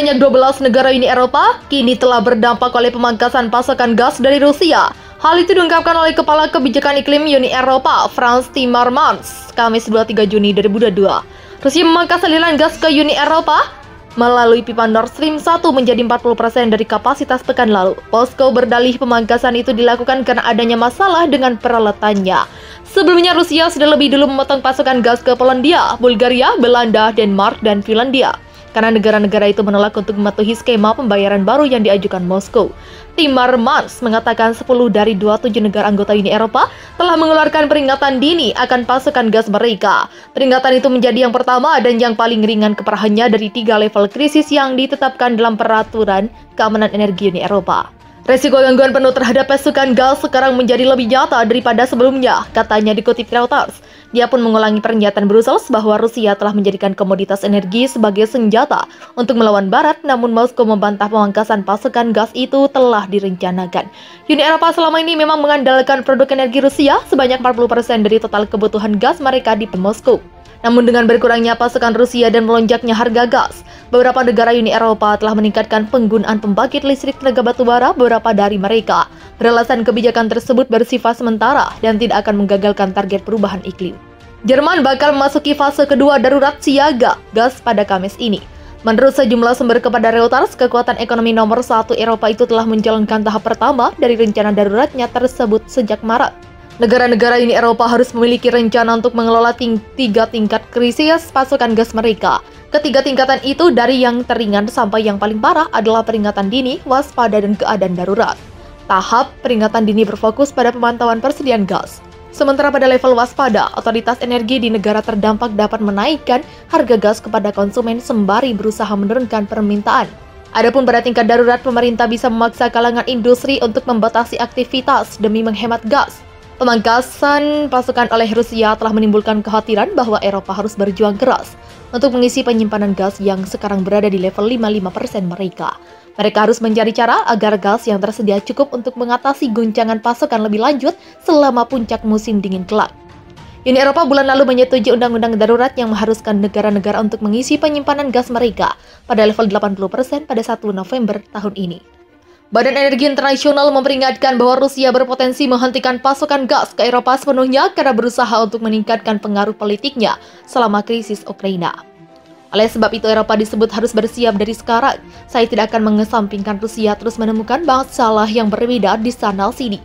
sebanyak 12 negara Uni Eropa kini telah berdampak oleh pemangkasan pasokan gas dari Rusia. Hal itu diungkapkan oleh Kepala Kebijakan Iklim Uni Eropa, Frans Timmermans, Kamis 23 Juni 2022. Rusia memangkas aliran gas ke Uni Eropa melalui pipa Nord Stream 1 menjadi 40% dari kapasitas pekan lalu. Moskow berdalih pemangkasan itu dilakukan karena adanya masalah dengan peralatannya. Sebelumnya Rusia sudah lebih dulu memotong pasokan gas ke Polandia, Bulgaria, Belanda, Denmark, dan Finlandia karena negara-negara itu menolak untuk mematuhi skema pembayaran baru yang diajukan Moskow. Timmermans mengatakan 10 dari 27 negara anggota Uni Eropa telah mengeluarkan peringatan dini akan pasokan gas mereka. Peringatan itu menjadi yang pertama dan yang paling ringan keparahannya dari 3 level krisis yang ditetapkan dalam Peraturan Keamanan Energi Uni Eropa. Resiko gangguan penuh terhadap pasokan gas sekarang menjadi lebih nyata daripada sebelumnya, katanya dikutip Reuters. Dia pun mengulangi pernyataan Brussels bahwa Rusia telah menjadikan komoditas energi sebagai senjata untuk melawan Barat, namun Moskow membantah pemangkasan pasokan gas itu telah direncanakan. Uni Eropa selama ini memang mengandalkan produk energi Rusia sebanyak 40% dari total kebutuhan gas mereka di Moskow. Namun dengan berkurangnya pasokan Rusia dan melonjaknya harga gas, beberapa negara Uni Eropa telah meningkatkan penggunaan pembangkit listrik tenaga batubara beberapa dari mereka. Beralasan kebijakan tersebut bersifat sementara dan tidak akan menggagalkan target perubahan iklim. Jerman bakal memasuki fase kedua darurat siaga gas pada Kamis ini. Menurut sejumlah sumber kepada Reuters, kekuatan ekonomi nomor 1 Eropa itu telah menjalankan tahap pertama dari rencana daruratnya tersebut sejak Maret. Negara-negara Uni Eropa harus memiliki rencana untuk mengelola 3 tingkat krisis pasokan gas mereka. Ketiga tingkatan itu dari yang teringan sampai yang paling parah adalah peringatan dini, waspada, dan keadaan darurat. Tahap peringatan dini berfokus pada pemantauan persediaan gas. Sementara pada level waspada, otoritas energi di negara terdampak dapat menaikkan harga gas kepada konsumen sembari berusaha menurunkan permintaan. Adapun pada tingkat darurat, pemerintah bisa memaksa kalangan industri untuk membatasi aktivitas demi menghemat gas. Pemangkasan pasukan oleh Rusia telah menimbulkan kekhawatiran bahwa Eropa harus berjuang keras untuk mengisi penyimpanan gas yang sekarang berada di level 55% mereka. Mereka harus mencari cara agar gas yang tersedia cukup untuk mengatasi guncangan pasokan lebih lanjut selama puncak musim dingin kelak. Uni Eropa bulan lalu menyetujui undang-undang darurat yang mengharuskan negara-negara untuk mengisi penyimpanan gas mereka pada level 80% pada 1 November tahun ini. Badan Energi Internasional memperingatkan bahwa Rusia berpotensi menghentikan pasokan gas ke Eropa sepenuhnya karena berusaha untuk meningkatkan pengaruh politiknya selama krisis Ukraina. Oleh sebab itu, Eropa disebut harus bersiap dari sekarang. Saya tidak akan mengesampingkan Rusia terus menemukan masalah yang berbeda di sana-sini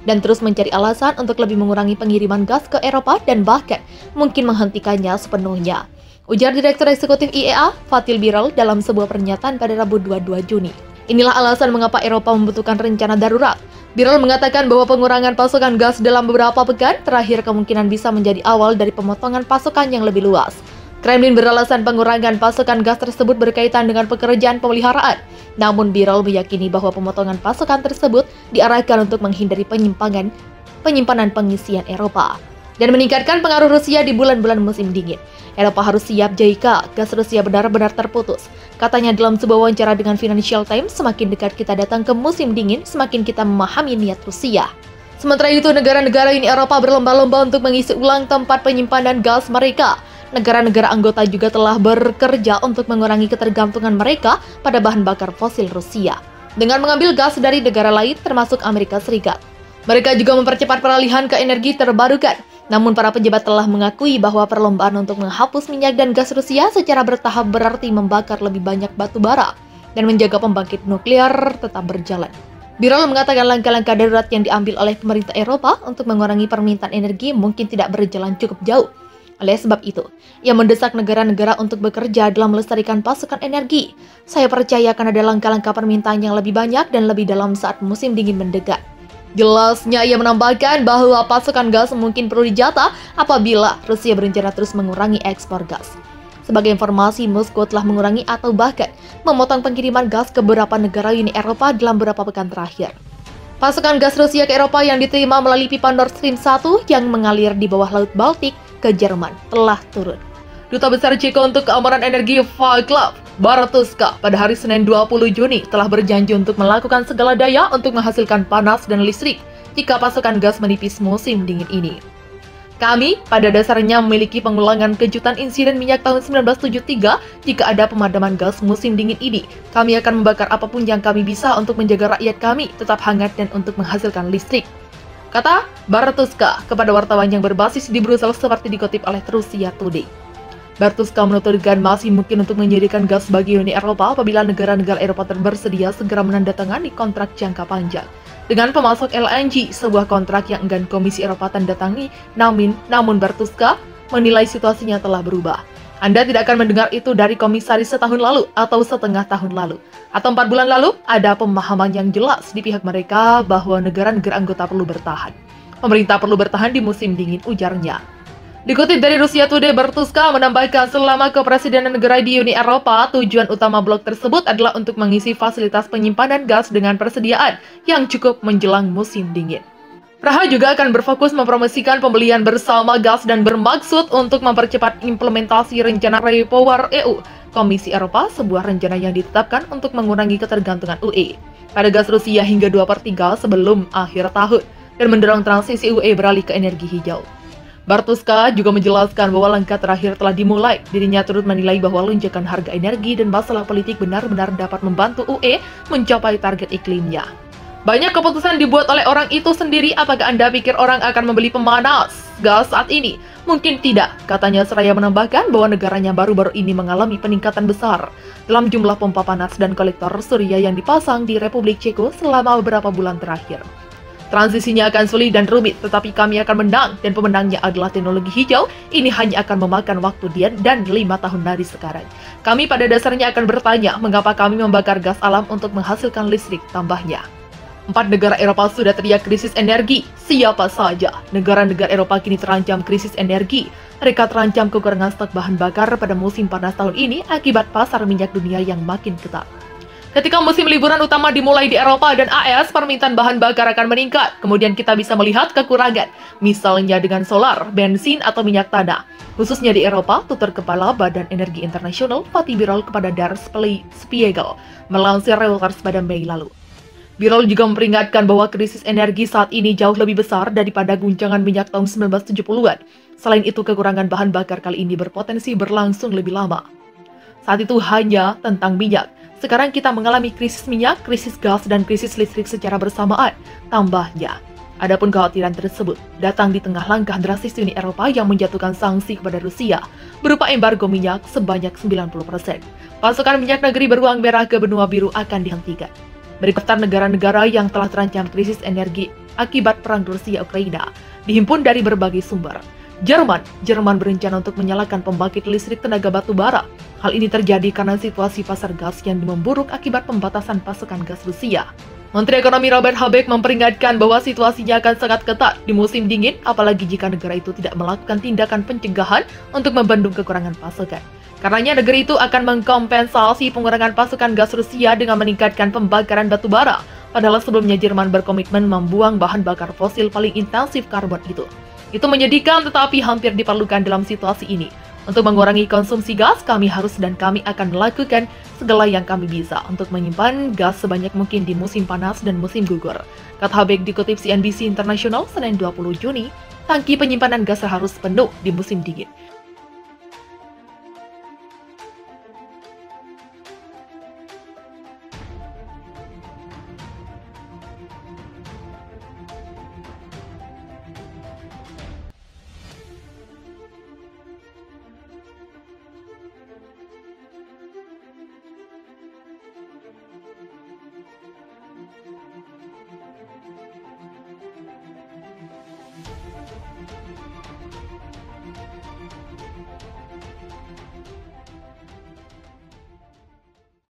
dan terus mencari alasan untuk lebih mengurangi pengiriman gas ke Eropa dan bahkan mungkin menghentikannya sepenuhnya, ujar Direktur Eksekutif IEA, Fatih Birol, dalam sebuah pernyataan pada Rabu 22 Juni. Inilah alasan mengapa Eropa membutuhkan rencana darurat. Birol mengatakan bahwa pengurangan pasokan gas dalam beberapa pekan terakhir kemungkinan bisa menjadi awal dari pemotongan pasokan yang lebih luas. Kremlin beralasan pengurangan pasokan gas tersebut berkaitan dengan pekerjaan pemeliharaan. Namun Birol meyakini bahwa pemotongan pasokan tersebut diarahkan untuk menghindari penyimpanan pengisian Eropa dan meningkatkan pengaruh Rusia di bulan-bulan musim dingin. Eropa harus siap jika gas Rusia benar-benar terputus. Katanya dalam sebuah wawancara dengan Financial Times, semakin dekat kita datang ke musim dingin, semakin kita memahami niat Rusia. Sementara itu, negara-negara Uni Eropa berlomba-lomba untuk mengisi ulang tempat penyimpanan gas mereka. Negara-negara anggota juga telah bekerja untuk mengurangi ketergantungan mereka pada bahan bakar fosil Rusia dengan mengambil gas dari negara lain termasuk Amerika Serikat. Mereka juga mempercepat peralihan ke energi terbarukan. Namun para pejabat telah mengakui bahwa perlombaan untuk menghapus minyak dan gas Rusia secara bertahap berarti membakar lebih banyak batu bara dan menjaga pembangkit nuklir tetap berjalan. Birol mengatakan langkah-langkah darurat yang diambil oleh pemerintah Eropa untuk mengurangi permintaan energi mungkin tidak berjalan cukup jauh. Oleh sebab itu, ia mendesak negara-negara untuk bekerja dalam melestarikan pasokan energi. Saya percaya akan ada langkah-langkah permintaan yang lebih banyak dan lebih dalam saat musim dingin mendekat. Jelasnya, ia menambahkan bahwa pasokan gas mungkin perlu dijata apabila Rusia berencana terus mengurangi ekspor gas. Sebagai informasi, Moskow telah mengurangi atau bahkan memotong pengiriman gas ke beberapa negara Uni Eropa dalam beberapa pekan terakhir. Pasokan gas Rusia ke Eropa yang diterima melalui pipa Nord Stream 1 yang mengalir di bawah Laut Baltik ke Jerman telah turun. Duta Besar Ceko untuk Keamanan Energi Václav Bartuska pada hari Senin 20 Juni telah berjanji untuk melakukan segala daya untuk menghasilkan panas dan listrik jika pasokan gas menipis musim dingin ini. Kami pada dasarnya memiliki pengulangan kejutan insiden minyak tahun 1973 jika ada pemadaman gas musim dingin ini. Kami akan membakar apapun yang kami bisa untuk menjaga rakyat kami tetap hangat dan untuk menghasilkan listrik. Kata Bartuska kepada wartawan yang berbasis di Brussels seperti dikutip oleh Russia Today. Bartuska menuturkan masih mungkin untuk menyediakan gas bagi Uni Eropa apabila negara-negara Eropa bersedia segera menandatangani kontrak jangka panjang. Dengan pemasok LNG, sebuah kontrak yang enggan Komisi Eropa tandatangi, namun Bartuska menilai situasinya telah berubah. Anda tidak akan mendengar itu dari komisaris setahun lalu atau setengah tahun lalu, atau 4 bulan lalu. Ada pemahaman yang jelas di pihak mereka bahwa negara-negara anggota perlu bertahan. Pemerintah perlu bertahan di musim dingin, ujarnya. Dikutip dari Russia Today, Bartuska menambahkan selama kepresidenan negara di Uni Eropa, tujuan utama blok tersebut adalah untuk mengisi fasilitas penyimpanan gas dengan persediaan yang cukup menjelang musim dingin. Praha juga akan berfokus mempromosikan pembelian bersama gas dan bermaksud untuk mempercepat implementasi rencana REPower EU, Komisi Eropa, sebuah rencana yang ditetapkan untuk mengurangi ketergantungan UE pada gas Rusia hingga 2/3 sebelum akhir tahun dan mendorong transisi UE beralih ke energi hijau. Bartuska juga menjelaskan bahwa langkah terakhir telah dimulai. Dirinya turut menilai bahwa lonjakan harga energi dan masalah politik benar-benar dapat membantu UE mencapai target iklimnya. Banyak keputusan dibuat oleh orang itu sendiri. Apakah Anda pikir orang akan membeli pemanas gas saat ini? Mungkin tidak, katanya seraya menambahkan bahwa negaranya baru-baru ini mengalami peningkatan besar dalam jumlah pompa panas dan kolektor surya yang dipasang di Republik Ceko selama beberapa bulan terakhir. Transisinya akan sulit dan rumit, tetapi kami akan menang, dan pemenangnya adalah teknologi hijau. Ini hanya akan memakan waktu dan 5 tahun dari sekarang. Kami pada dasarnya akan bertanya, mengapa kami membakar gas alam untuk menghasilkan listrik, tambahnya. 4 negara Eropa sudah teriak krisis energi. Siapa saja? Negara-negara Eropa kini terancam krisis energi. Mereka terancam kekurangan stok bahan bakar pada musim panas tahun ini akibat pasar minyak dunia yang makin ketat. Ketika musim liburan utama dimulai di Eropa dan AS, permintaan bahan bakar akan meningkat. Kemudian kita bisa melihat kekurangan, misalnya dengan solar, bensin, atau minyak tanah. Khususnya di Eropa, tutur Kepala Badan Energi Internasional Fatih Birol kepada Der Spiegel melansir Reuters pada Mei lalu. Birol juga memperingatkan bahwa krisis energi saat ini jauh lebih besar daripada guncangan minyak tahun 1970-an. Selain itu, kekurangan bahan bakar kali ini berpotensi berlangsung lebih lama. Saat itu hanya tentang minyak. Sekarang kita mengalami krisis minyak, krisis gas, dan krisis listrik secara bersamaan, tambahnya. Adapun kekhawatiran tersebut datang di tengah langkah drastis Uni Eropa yang menjatuhkan sanksi kepada Rusia berupa embargo minyak sebanyak 90%. Pasokan minyak negeri beruang merah ke benua biru akan dihentikan. Berikut negara-negara yang telah terancam krisis energi akibat perang Rusia-Ukraina dihimpun dari berbagai sumber. Jerman berencana untuk menyalakan pembangkit listrik tenaga batu bara. Hal ini terjadi karena situasi pasar gas yang memburuk akibat pembatasan pasokan gas Rusia. Menteri Ekonomi Robert Habeck memperingatkan bahwa situasinya akan sangat ketat di musim dingin, apalagi jika negara itu tidak melakukan tindakan pencegahan untuk membendung kekurangan pasokan. Karenanya negeri itu akan mengkompensasi pengurangan pasokan gas Rusia dengan meningkatkan pembakaran batu bara. Padahal sebelumnya Jerman berkomitmen membuang bahan bakar fosil paling intensif karbon itu. Itu menyedihkan tetapi hampir diperlukan dalam situasi ini. Untuk mengurangi konsumsi gas, kami akan melakukan segala yang kami bisa untuk menyimpan gas sebanyak mungkin di musim panas dan musim gugur. Kata Habeck dikutip CNBC International Senin 20 Juni, tangki penyimpanan gas harus penuh di musim dingin.